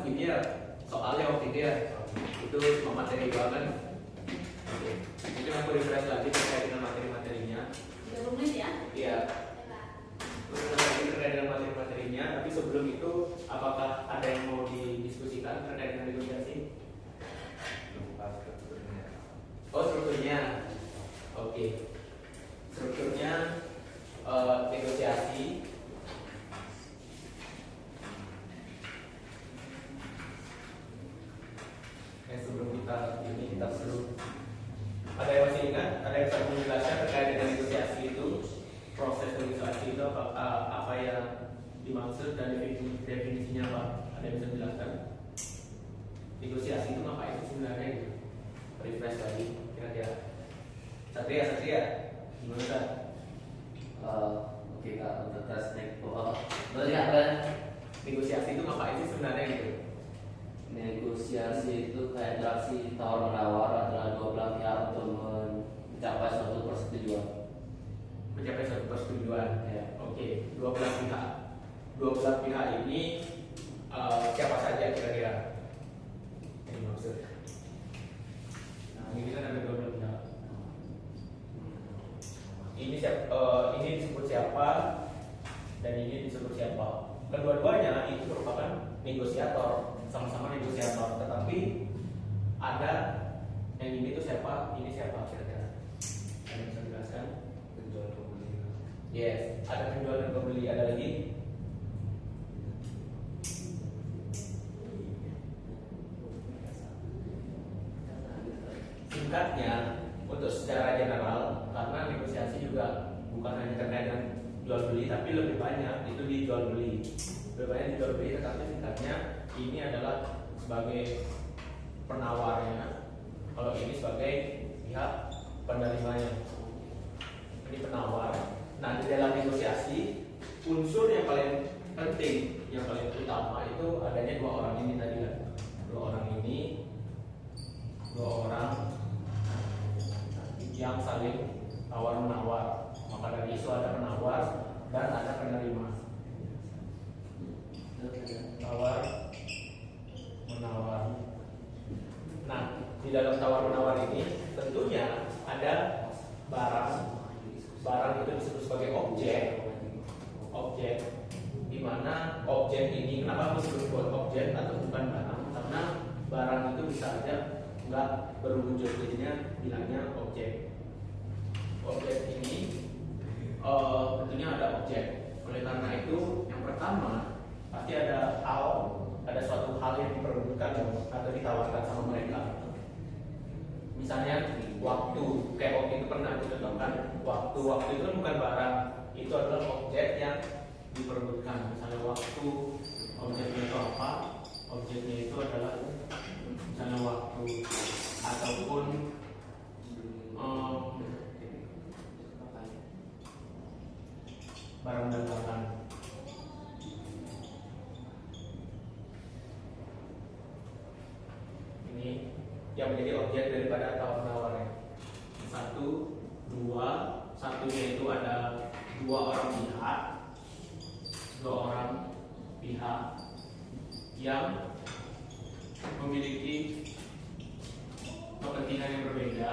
begini ya soalnya waktu itu ya, itu cuma materi doang kan. Oke, mungkin aku refresh lagi terkait dengan materi-materinya. 30 menit ya? Iya. Terus lagi terkait dengan materi-materinya, tapi sebelum itu apakah ada yang mau didiskusikan terkait dengan negosiasi? Oh, strukturnya. Oke. Strukturnya negosiasi. Sebelum kita seru. Ada yang masih ingat? Ada yang bisa menjelaskan terkait dengan negosiasi itu? Proses negosiasi itu apa yang dimaksud dan definisinya apa? Ada yang bisa menjelaskan? Negosiasi itu ngapain sih sebenarnya gitu? Refresh lagi kira-kira. Satria, gimana Sat? Oke Kak, untuk tes kan Negosiasi itu ngapain sih sebenarnya gitu? negosiasi itu kayak interaksi tawar menawar antara dua belah pihak untuk mencapai suatu persetujuan. Mencapai suatu persetujuan. Ya. Oke, dua belah pihak. Dua belah pihak ini siapa saja kira-kira? Ini maksud. Nah, ini kan ada dua belah pihak. Ini disebut siapa dan ini disebut siapa. Kedua-duanya itu merupakan negosiator, sama-sama negosiator. Tetapi ada yang ini tuh siapa, ini siapa kira-kira? Ada yang bisa dijelaskan? Penjual pembeli. Yes, ada penjual dan pembeli. Ada lagi? Singkatnya, untuk secara general, karena negosiasi juga bukan hanya terkait dengan jual beli, tapi lebih banyak itu di jual beli. Lebih banyak di jual beli, tetapi singkatnya ini adalah sebagai penawarnya, kalau ini sebagai pihak penerimanya. Ini penawar. Nah, di dalam negosiasi, unsur yang paling penting, yang paling utama itu adanya dua orang ini tadi kan. Dua orang yang saling tawar menawar. Maka dari itu ada penawar dan ada penerima. Tawar menawar. Nah, di dalam tawar menawar ini tentunya ada barang. Barang itu disebut sebagai objek, di mana objek ini kenapa disebut objek atau bukan barang? Karena barang itu bisa aja nggak berwujud, jadinya bilangnya objek. Objek ini tentunya ada objek. Oleh karena itu, yang pertama pasti ada suatu hal yang diperebutkan atau ditawarkan sama mereka. Misalnya waktu, kayak waktu itu pernah aku contohkan, waktu itu bukan barang, itu adalah objek yang diperebutkan. Misalnya waktu, objeknya itu apa? Objeknya itu adalah misalnya waktu, ataupun barang dagangan. Ini yang menjadi objek daripada tawar-menawarnya. Satunya itu ada dua orang pihak yang memiliki kepentingan yang berbeda.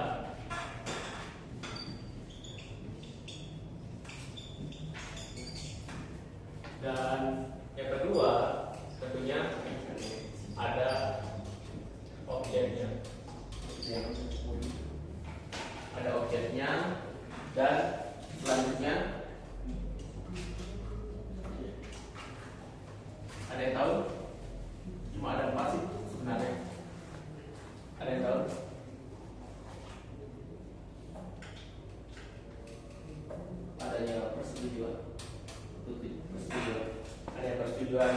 Dan yang kedua tentunya ada objeknya. Ada objeknya dan selanjutnya ada yang tahu? Cuma ada 4 sih sebenarnya. Ada yang tahu? Adanya persetujuan. Ada yang persetujuan.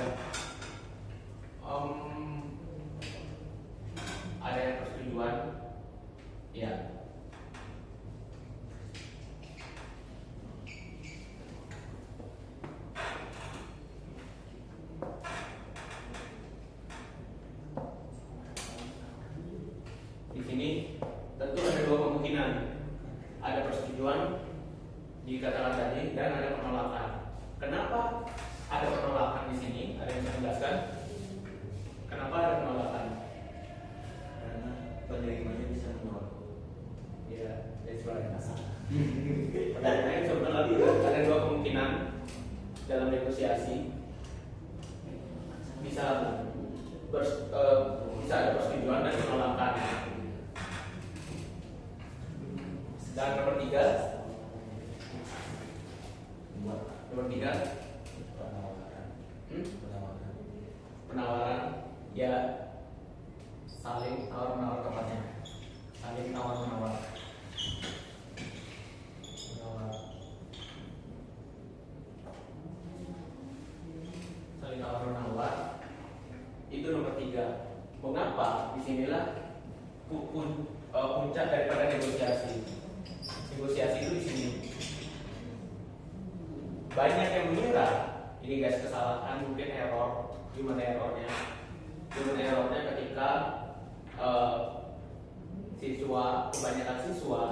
Ada yang persetujuan. Ya. bisa bisa ada persetujuan dan penolakan. Dan nomor tiga penawaran, ya saling tawar menawar, tepatnya saling tawar menawar. Saling tawar menawar itu nomor tiga. Mengapa? Disinilah puncak daripada negosiasi. Negosiasi itu di sini. Banyak yang mengira ini guys kesalahan, mungkin error. Gimana errornya? Gimana errornya ketika kebanyakan siswa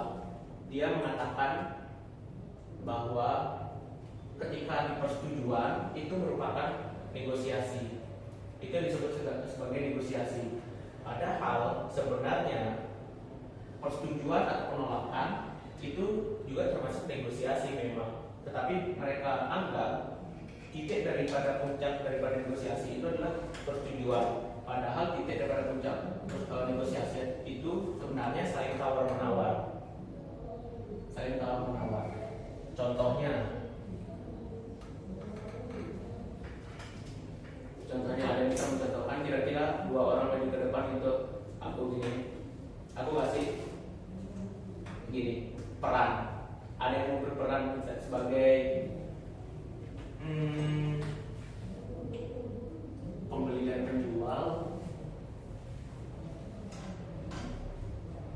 dia mengatakan bahwa ketika di persetujuan itu merupakan negosiasi. Itu disebut sebagai negosiasi. Padahal sebenarnya persetujuan atau penolakan itu juga termasuk negosiasi memang. Tetapi mereka anggap titik daripada puncak daripada negosiasi itu adalah persetujuan. Padahal titik daripada puncak negosiasi itu sebenarnya saling tawar menawar. Saling tawar menawar. Contohnya ada yang bisa mencontohkan, kira-kira dua orang maju ke depan untuk aku gini, aku kasih gini peran. Ada yang mau berperan sebagai pembeli dan penjual.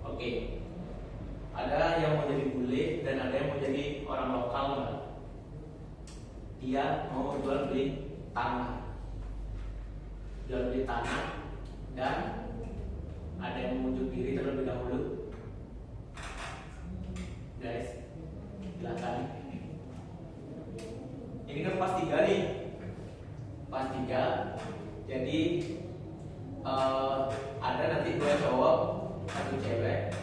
Oke. Ada yang mau jadi bule dan ada yang mau jadi orang lokal. Dia mau jual beli tanah. Jual beli tanah, dan ada yang mengunjuk diri terlebih dahulu. Guys, silakan. Ini kan pas 3 nih. Pas 3. Jadi ada nanti 2 cowok, 1 cewek.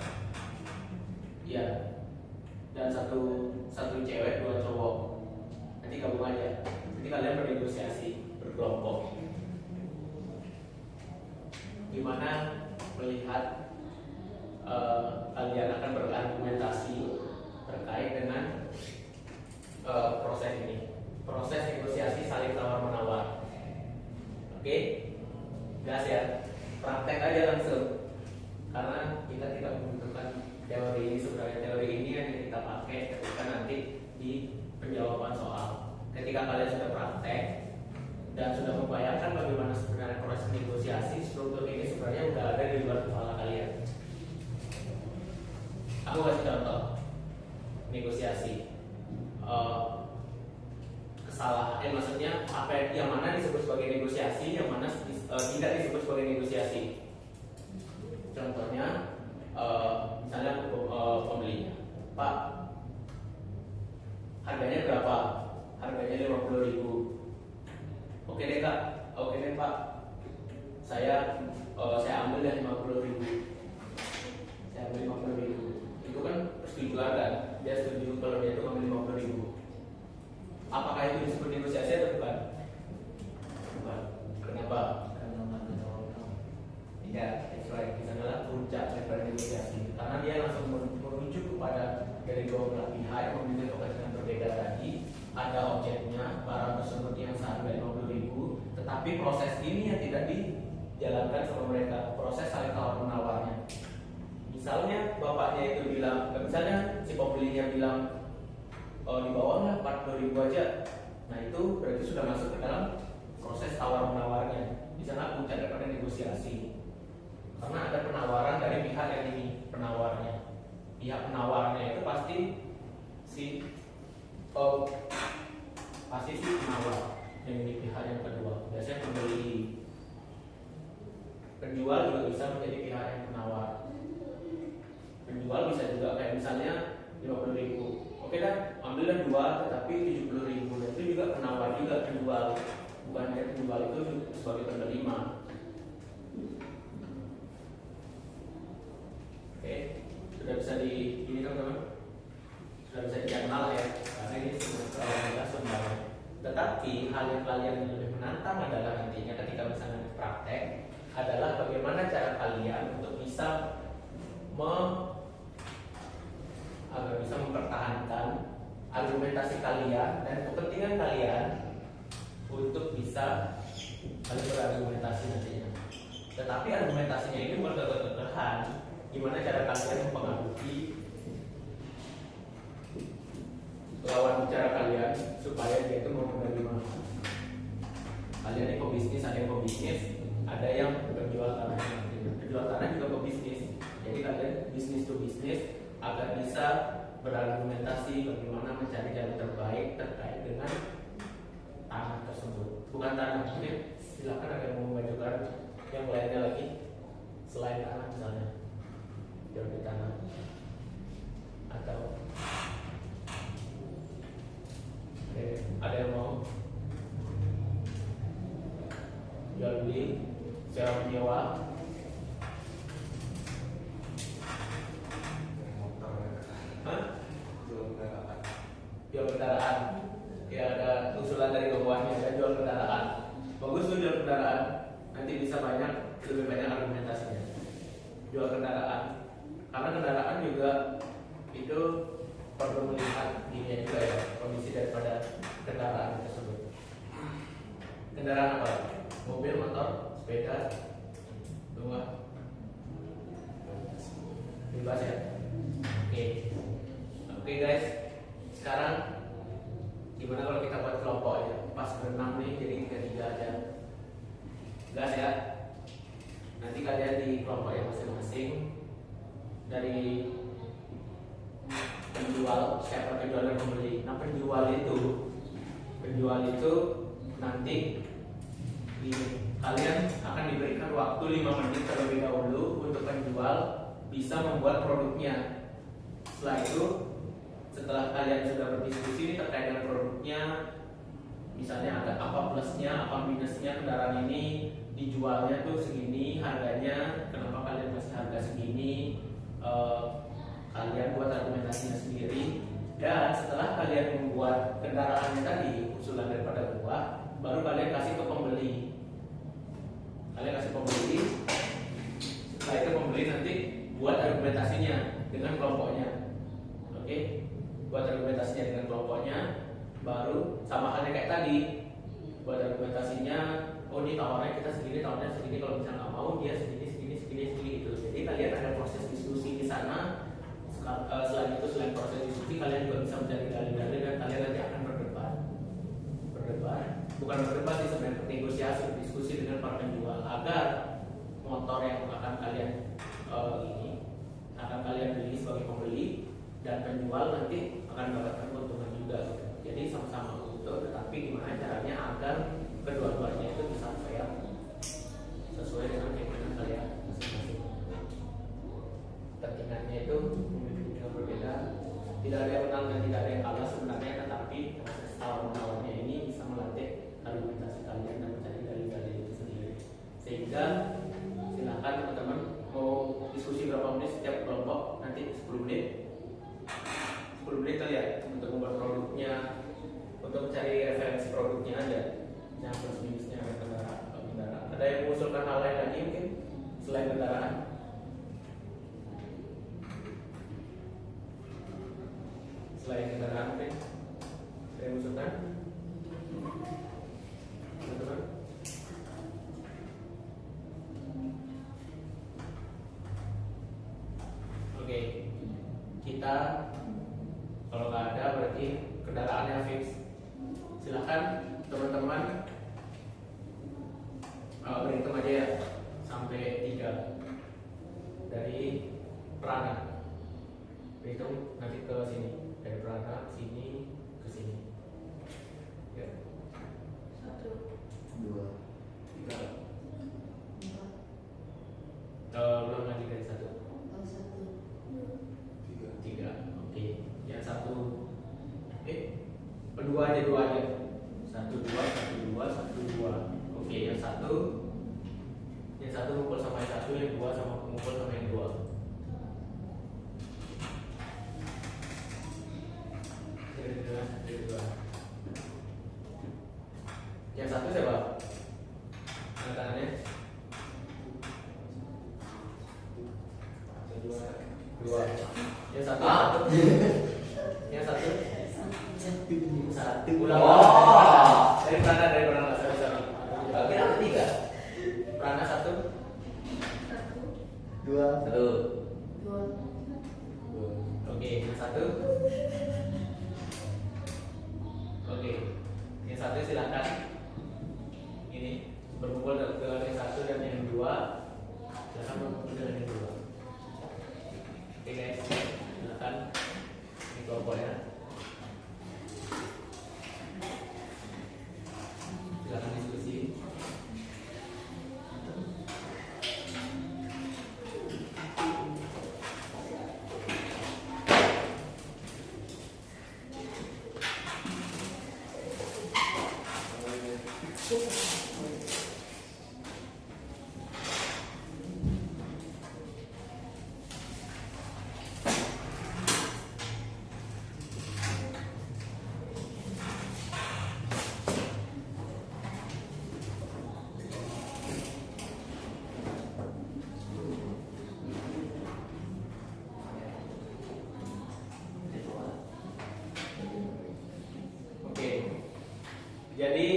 Ya. Dan satu cewek, 2 cowok. Nanti gabung aja. Nanti kalian bernegosiasi, berkelompok. Gimana melihat kalian akan berargumentasi terkait dengan proses ini, proses negosiasi saling tawar menawar. Oke, gas ya, praktek aja langsung, karena kita tidak membutuhkan teori ini. Sebenarnya teori ini yang kita pakai ketika nanti di penjawaban soal. Ketika kalian sudah praktek dan sudah membayangkan bagaimana sebenarnya proses negosiasi, struktur ini sebenarnya sudah ada di luar kepala kalian. Aku kasih contoh negosiasi. Kesalahan, maksudnya apa yang mana disebut sebagai negosiasi, yang mana tidak disebut sebagai negosiasi. Contohnya, misalnya pembelinya, Pak, harganya berapa? Harganya 50.000. Oke deh Kak, oke deh Pak, saya ambil deh 50.000. Saya ambil 50.000. Itu kan persetujuan kan? Dia setuju kalau dia itu ambil 50.000. Apakah itu disebut negosiasi atau bukan? Bukan. Kenapa? Tidak, that's right. Di sanalah puncak daripada negosiasi. Karena dia langsung merujuk kepada dari dua belah pihak yang memiliki kepentingan berbeda tadi. Ada objeknya, barang tersebut yang seharga 50.000, tetapi proses ini yang tidak dijalankan sama mereka, proses saling tawar menawarnya. Misalnya bapaknya itu bilang, misalnya si pembelinya bilang, di bawahlah 40.000 aja. Nah itu berarti sudah masuk ke dalam proses tawar menawarnya. Di sana puncak daripada negosiasi. Karena ada penawaran dari pihak yang ini penawarnya. Pihak penawarnya itu pasti si penawar, yang ini pihak yang kedua. Biasanya pembeli. Penjual juga bisa menjadi pihak yang penawar. Penjual bisa juga kayak misalnya 50.000. Oke dah, ambillah 2, tetapi 70.000. Itu juga penawar juga, penjual. Bukan hanya penjual itu sebagai penerima. Oke, sudah bisa ini teman-teman, sudah bisa dikenal ya, karena ini sudah jelas sebenarnya. Tetapi hal yang kalian lebih menantang adalah nantinya ketika misalnya agar bisa mempertahankan argumentasi kalian dan kepentingan kalian untuk bisa saling berargumentasi nantinya. Tetapi argumentasinya ini bukan kekeh-kekehan. Gimana cara kalian mempengaruhi lawan bicara kalian supaya dia itu mau menerima. Kalian yang pebisnis, ada yang pebisnis, ada yang penjual tanah. Penjual tanah juga pebisnis. Jadi kalian bisnis to bisnis agar bisa berargumentasi bagaimana mencari jalan terbaik terkait dengan tanah tersebut. Bukan tanah, mungkin silakan ada yang mau mengajukan yang lainnya lagi selain tanah, misalnya jual beli tanah atau ada yang mau jual beli sewa menyewa, jual kendaraan. Ya, ada usulan dari bawahnya, ada jual kendaraan. Bagus tuh jual kendaraan, nanti bisa lebih banyak argumentasinya. Jual kendaraan, karena kendaraan juga itu perlu melihat dirinya juga ya, kondisi daripada kendaraan tersebut. Kendaraan apa? Mobil, motor, sepeda, dua, bebas ya. Oke guys, sekarang gimana kalau kita buat kelompok aja? Pas berenam nih, jadi 3-3 aja. Gas ya. Nanti kalian di kelompok yang masing-masing dari penjual, siapa penjual dan pembeli. Nah penjual itu nanti kalian akan diberikan waktu 5 menit terlebih dahulu untuk penjual bisa membuat produknya. Setelah itu, setelah kalian sudah berdiskusi terkait dengan produknya, misalnya ada apa plusnya, apa minusnya kendaraan ini, dijualnya tuh segini harganya, kenapa kalian kasih harga segini, kalian buat argumentasinya sendiri. Dan setelah kalian membuat kendaraannya tadi, usulan daripada gua, baru kalian kasih ke pembeli. Setelah itu pembeli nanti buat argumentasinya dengan kelompoknya. Oke, buat argumentasinya dengan kelompoknya, baru sama halnya kayak tadi, buat argumentasinya. Oh ini tawarnya kita segini, tawarnya segini, kalau misalnya nggak mau dia segini gitu. Jadi kalian ada proses diskusi di sana. Selain itu, selain proses diskusi, kalian juga bisa mencari dalil-dalil dan kalian nanti akan berdebat, bukan berdebat sih sebenarnya, bernegosiasi, diskusi dengan para penjual agar motor yang akan kalian beli sebagai pembeli dan penjual nanti akan mendapatkan keuntungan juga. Jadi sama-sama untung, tetapi gimana caranya agar kedua-duanya itu bisa fair sesuai dengan keinginan kalian masing-masing. Kepentingannya itu yang berbeda, tidak ada yang menang dan tidak ada yang kalah sebenarnya, tetapi proses tawar-menawarnya ini bisa melatih argumentasi kalian dan mencari dalil-dalil itu sendiri. Sehingga silakan teman-teman mau diskusi berapa menit setiap kelompok, nanti 10 menit kali ya, untuk membuat produknya, untuk mencari referensi produknya aja, yang plus minusnya kendaraan. Ada yang mengusulkan hal lain lagi mungkin selain kendaraan? Selain kendaraan mungkin ada yang mengusulkan? Teman-teman? Oke, kita kalau nggak ada berarti kendaraannya fix. Silakan teman-teman berhitung aja ya sampai 3 dari Prana. Berhitung nanti ke sini, dari Prana sini ke sini. Ya. 1, 2, 3. 4, Ulang lagi dari 1. 3. Oke. Yang 1 kedua aja 2 aja. 1 2 1 2 1 2. Oke, yang 1 ngumpul sama yang 1, yang 2 sama ngumpul sama yang 2. Dari 2. Yang 1 siapa? Tangannya. 1 2 2. Yang satu. Yang satu. Ulang. Oh. Dari Prana sorry. Berarti ada 3. Prana 1. 1 1. 2 Oke, yang satu. Oke, yang satu silakan. Ini berkumpul dengan yang satu dan yang dua. Silakan berkumpul dengan yang dua. Oke guys, silakan ini kelompoknya. Silakan diskusi. Oke, jadi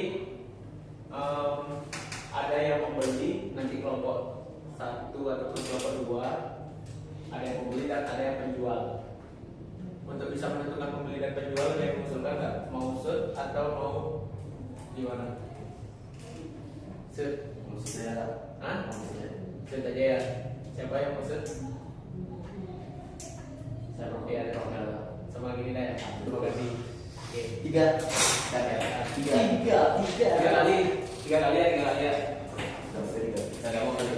ada yang membeli nanti kelompok 1 ataupun kelompok 2, ada yang membeli dan ada yang penjual. Untuk bisa menentukan pembeli dan penjual, ada yang mengusulkan nggak? Mau shoot atau mau gimana? Shoot? Maksudnya Hah? maksudnya Shoot aja ya. Siapa yang mau shoot? saya Oke, ada profil sama gini deh. Coba ganti. Oke. 3. Tiga kali ya. Saya nggak mau kali.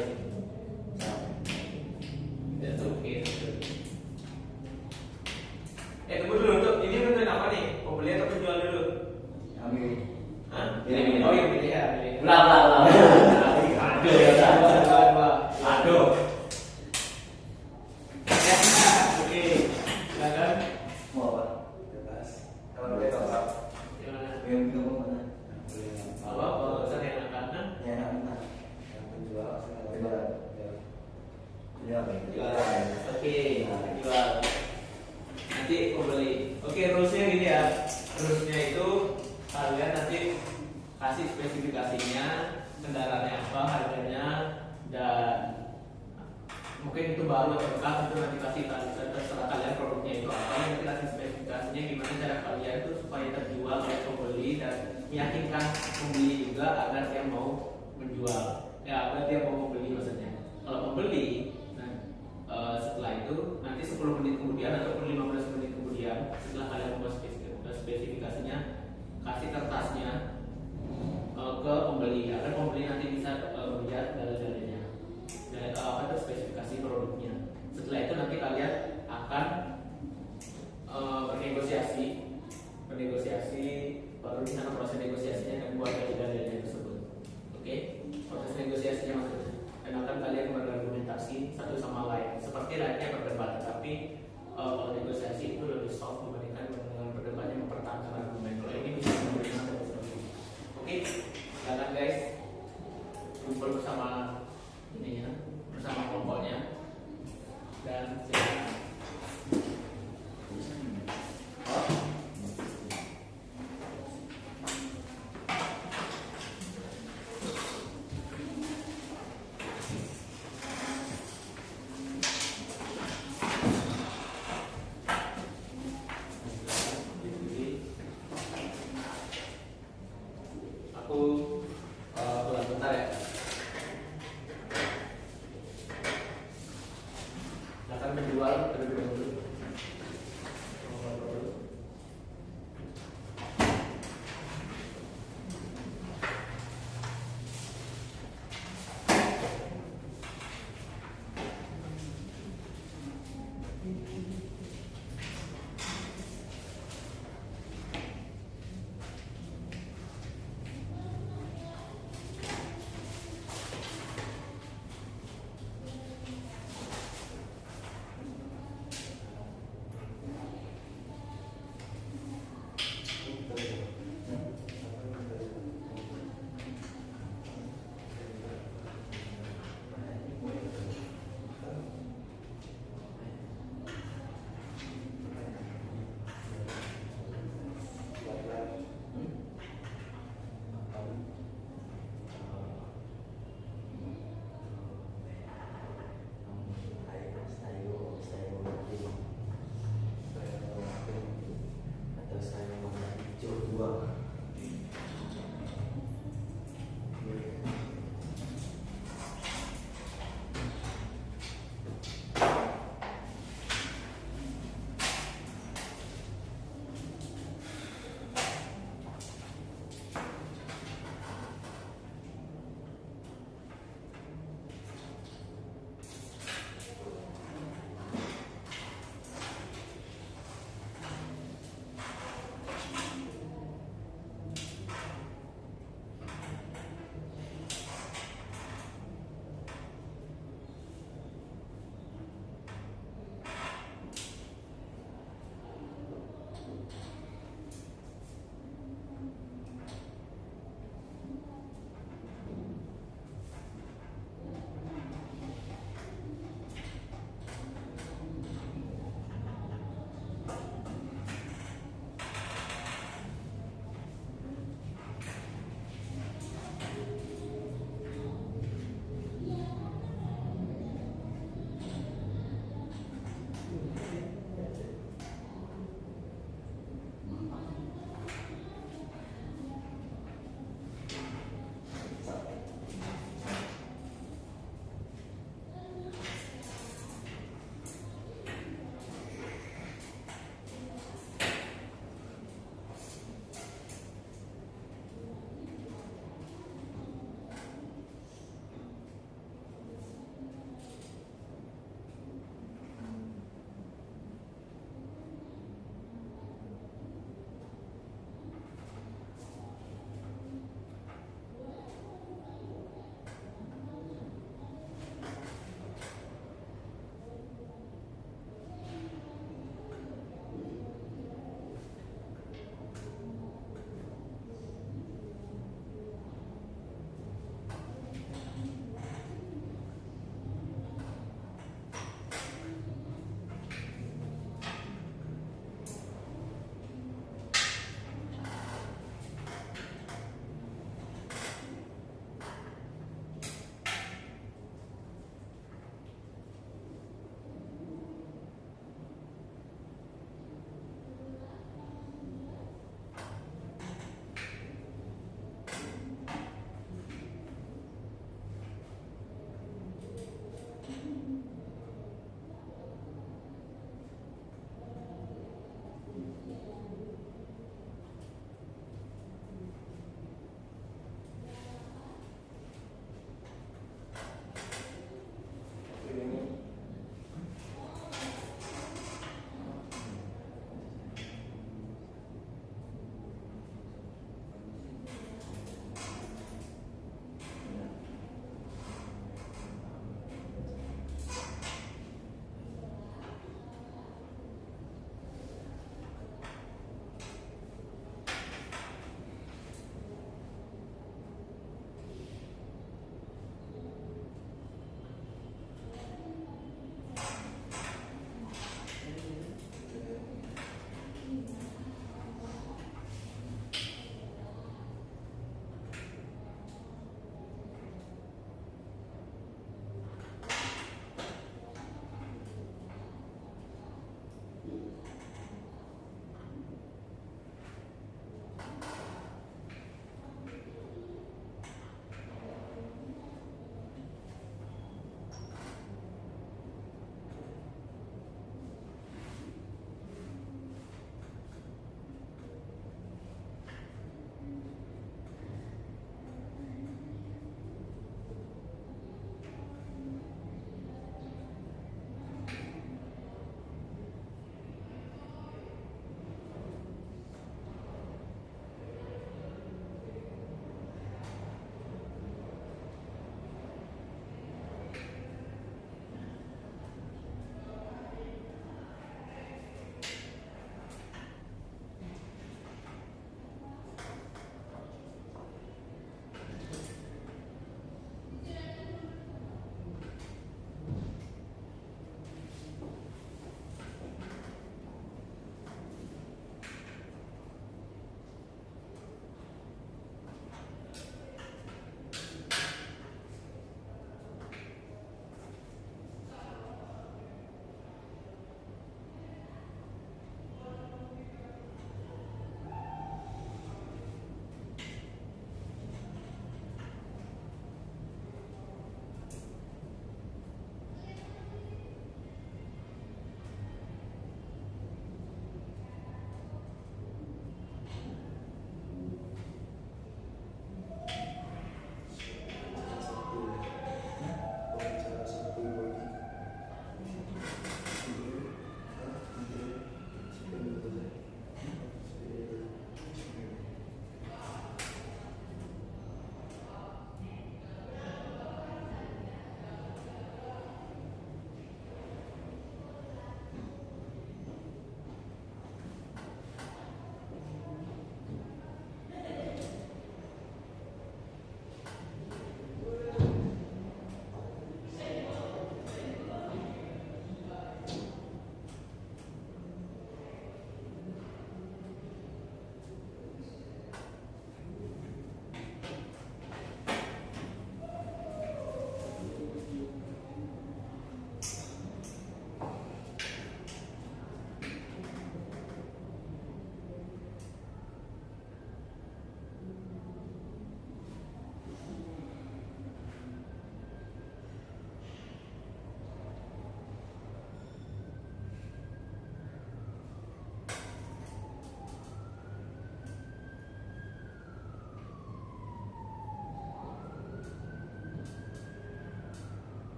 Ya, oke. Tunggu dulu, untuk ini menentuin apa nih? Pembeli atau penjual dulu? Ambil. Hah? Pilih. Oh, yang pilih ya, pilih. Ulang. Aduh, ya, dua. Aduh. Oke, silakan. Mau apa? Kalau boleh tolak. Gimana? Yang bingung mau mana? Apa? Pesan yang akan? Ya, mana? Yang penjual. Ya, Jual. Oke, jual. Nanti pembeli. Oke, rulesnya gini ya. Rulesnya itu kalian nanti kasih spesifikasinya, kendaraannya apa, harganya, dan mungkin itu baru atau enggak itu nanti kasih terserah kalian produknya itu apa, nanti kasih spesifikasinya gimana cara kalian itu supaya terjual oleh pembeli dan meyakinkan pembeli juga agar dia mau menjual, ya agar dia mau membeli maksudnya. Kalau membeli, setelah itu nanti 10 menit kemudian ataupun 15 menit kemudian setelah kalian membuat spesifikasinya, kasih kertasnya ke pembeli agar pembeli nanti bisa melihat dalil-dalilnya dan apa itu spesifikasi produknya. Setelah itu nanti kalian akan bernegosiasi, baru di sana proses negosiasinya dan buat dalil-dalilnya tersebut. Oke, proses negosiasinya maksudnya, dan akan kalian berargumentasi satu sama lain seperti layaknya berdebat, tapi kalau negosiasi itu lebih soft dibandingkan dengan berdebat yang mempertahankan argumen. Kalau ini bisa memberikan seperti ini. Oke, silakan guys, kumpul bersama ininya, bersama kelompoknya, dan silakan. Aku pulang bentar ya. Silakan penjual